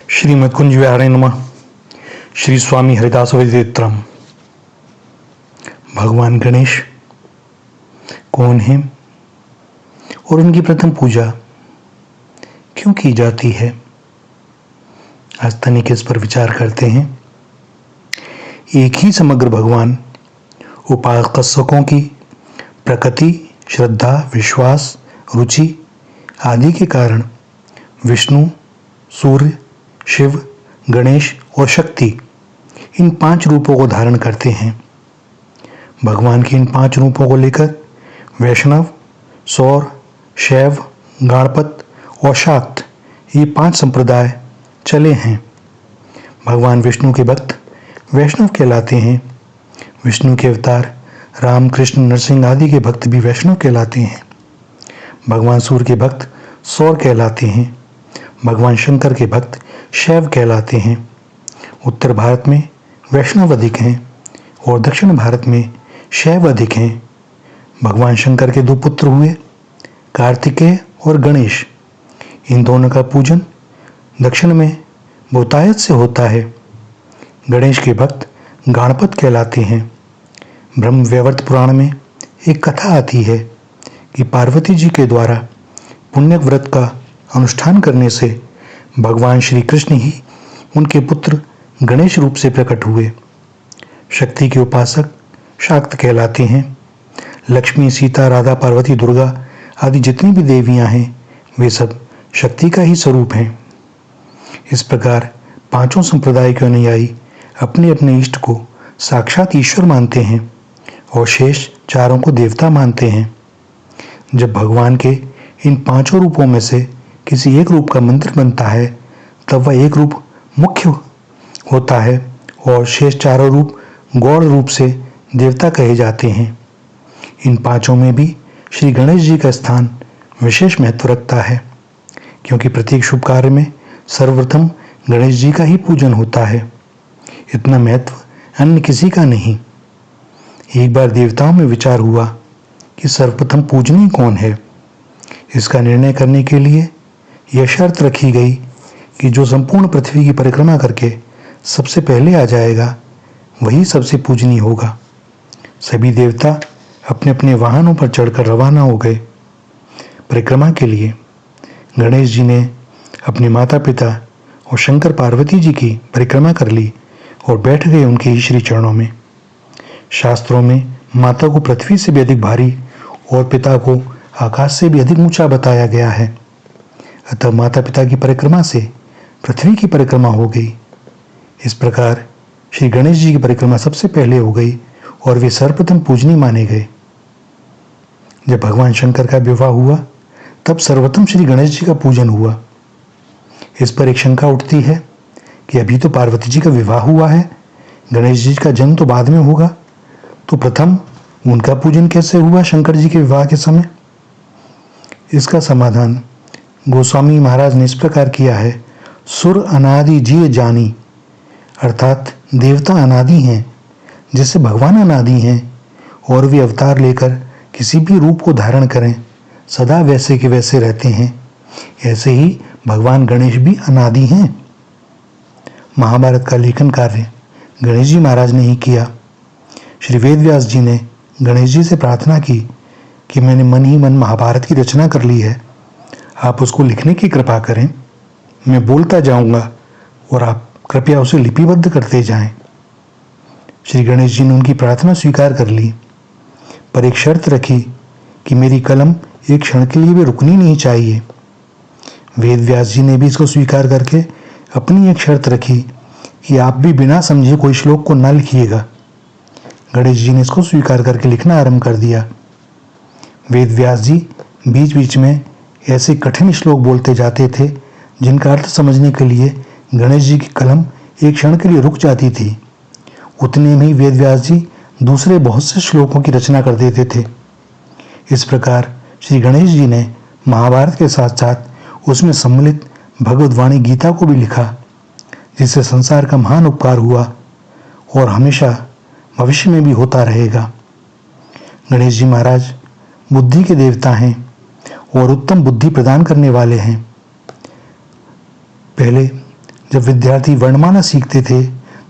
श्रीमद् कुंज विहाराय नमः। श्री स्वामी हरिदास वेदित्रम। भगवान गणेश कौन है और उनकी प्रथम पूजा क्यों की जाती है, आज तनिक इस पर विचार करते हैं। एक ही समग्र भगवान उपासकों की प्रकृति, श्रद्धा, विश्वास, रुचि आदि के कारण विष्णु, सूर्य, शिव, गणेश और शक्ति इन 5 रूपों को धारण करते हैं। भगवान के इन 5 रूपों को लेकर वैष्णव, सौर, शैव, गणपत और शाक्त ये 5 संप्रदाय चले हैं। भगवान विष्णु के भक्त वैष्णव कहलाते हैं। विष्णु के अवतार राम, कृष्ण, नरसिंह आदि के भक्त भी वैष्णव कहलाते हैं। भगवान सूर्य के भक्त सौर कहलाते हैं। भगवान शंकर के भक्त शैव कहलाते हैं। उत्तर भारत में वैष्णव अधिक हैं और दक्षिण भारत में शैव अधिक हैं। भगवान शंकर के 2 पुत्र हुए, कार्तिकेय और गणेश। इन दोनों का पूजन दक्षिण में बहुतायत से होता है। गणेश के भक्त गणपत कहलाते हैं। ब्रह्म वैवर्त पुराण में एक कथा आती है कि पार्वती जी के द्वारा पुण्य व्रत का अनुष्ठान करने से भगवान श्री कृष्ण ही उनके पुत्र गणेश रूप से प्रकट हुए। शक्ति के उपासक शाक्त कहलाते हैं। लक्ष्मी, सीता, राधा, पार्वती, दुर्गा आदि जितनी भी देवियां हैं वे सब शक्ति का ही स्वरूप हैं। इस प्रकार 5 संप्रदाय के अनुयायी अपने अपने इष्ट को साक्षात ईश्वर मानते हैं और शेष 4 को देवता मानते हैं। जब भगवान के इन 5 रूपों में से किसी एक रूप का मंत्र बनता है तब वह एक रूप मुख्य होता है और शेष 4 रूप गौड़ रूप से देवता कहे जाते हैं। इन 5 में भी श्री गणेश जी का स्थान विशेष महत्व रखता है, क्योंकि प्रत्येक शुभ कार्य में सर्वप्रथम गणेश जी का ही पूजन होता है। इतना महत्व अन्य किसी का नहीं। एक बार देवताओं में विचार हुआ कि सर्वप्रथम पूजनीय कौन है। इसका निर्णय करने के लिए यह शर्त रखी गई कि जो संपूर्ण पृथ्वी की परिक्रमा करके सबसे पहले आ जाएगा वही सबसे पूजनीय होगा। सभी देवता अपने अपने वाहनों पर चढ़कर रवाना हो गए परिक्रमा के लिए। गणेश जी ने अपने माता पिता और शंकर पार्वती जी की परिक्रमा कर ली और बैठ गए उनके ही श्री चरणों में। शास्त्रों में माता को पृथ्वी से भी अधिक भारी और पिता को आकाश से भी अधिक ऊंचा बताया गया है। अतः माता पिता की परिक्रमा से पृथ्वी की परिक्रमा हो गई। इस प्रकार श्री गणेश जी की परिक्रमा सबसे पहले हो गई और वे सर्वप्रथम पूजनीय माने गए। जब भगवान शंकर का विवाह हुआ तब सर्वप्रथम श्री गणेश जी का पूजन हुआ। इस पर एक शंका उठती है कि अभी तो पार्वती जी का विवाह हुआ है, गणेश जी का जन्म तो बाद में होगा, तो प्रथम उनका पूजन कैसे हुआ शंकर जी के विवाह के समय। इसका समाधान गोस्वामी महाराज ने इस प्रकार किया है। सुर अनादि जिय जानी, अर्थात देवता अनादि हैं जैसे भगवान अनादि हैं और वे अवतार लेकर किसी भी रूप को धारण करें सदा वैसे के वैसे रहते हैं, ऐसे ही भगवान गणेश भी अनादि हैं। महाभारत का लेखन कार्य गणेश जी महाराज ने ही किया। श्री वेदव्यास जी ने गणेश जी से प्रार्थना की कि मैंने मन ही मन महाभारत की रचना कर ली है, आप उसको लिखने की कृपा करें। मैं बोलता जाऊंगा और आप कृपया उसे लिपिबद्ध करते जाएं। श्री गणेश जी ने उनकी प्रार्थना स्वीकार कर ली, पर एक शर्त रखी कि मेरी कलम एक क्षण के लिए भी रुकनी नहीं चाहिए। वेद व्यास जी ने भी इसको स्वीकार करके अपनी एक शर्त रखी कि आप भी बिना समझे कोई श्लोक को न लिखिएगा। गणेश जी ने इसको स्वीकार करके लिखना आरंभ कर दिया। वेद व्यास जी बीच बीच में ऐसे कठिन श्लोक बोलते जाते थे जिनका अर्थ समझने के लिए गणेश जी की कलम एक क्षण के लिए रुक जाती थी। उतने में ही वेद व्यास जी दूसरे बहुत से श्लोकों की रचना कर देते थे। इस प्रकार श्री गणेश जी ने महाभारत के साथ साथ उसमें सम्मिलित भगवद वाणी गीता को भी लिखा, जिससे संसार का महान उपकार हुआ और हमेशा भविष्य में भी होता रहेगा। गणेश जी महाराज बुद्धि के देवता हैं और उत्तम बुद्धि प्रदान करने वाले हैं। पहले जब विद्यार्थी वर्णमाला सीखते थे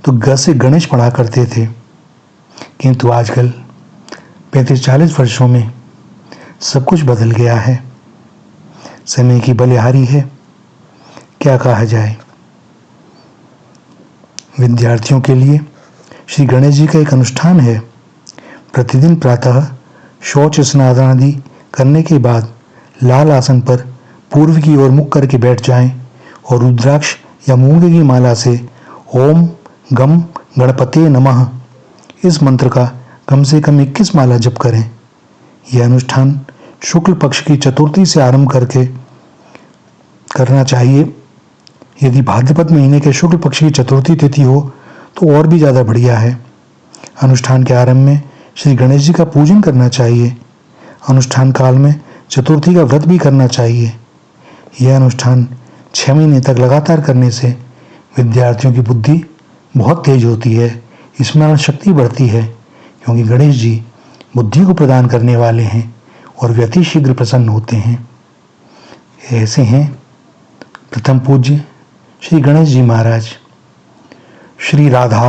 तो ग से गणेश पढ़ा करते थे, किंतु आजकल 35-40 वर्षों में सब कुछ बदल गया है। समय की बलिहारी है, क्या कहा जाए। विद्यार्थियों के लिए श्री गणेश जी का एक अनुष्ठान है। प्रतिदिन प्रातः शौच स्नान आदि करने के बाद लाल आसन पर पूर्व की ओर मुख करके बैठ जाएं और रुद्राक्ष या मूंगे की माला से ओम गम गणपते नमः इस मंत्र का कम से कम 21 माला जप करें। यह अनुष्ठान शुक्ल पक्ष की चतुर्थी से आरंभ करके करना चाहिए। यदि भाद्रपद महीने के शुक्ल पक्ष की चतुर्थी तिथि हो तो और भी ज़्यादा बढ़िया है। अनुष्ठान के आरंभ में श्री गणेश जी का पूजन करना चाहिए। अनुष्ठान काल में चतुर्थी का व्रत भी करना चाहिए। यह अनुष्ठान 6 महीने तक लगातार करने से विद्यार्थियों की बुद्धि बहुत तेज होती है, स्मरण शक्ति बढ़ती है, क्योंकि गणेश जी बुद्धि को प्रदान करने वाले हैं और वे अति शीघ्र प्रसन्न होते हैं। ऐसे हैं प्रथम पूज्य श्री गणेश जी महाराज। श्री राधा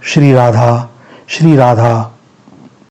श्री राधा श्री राधा।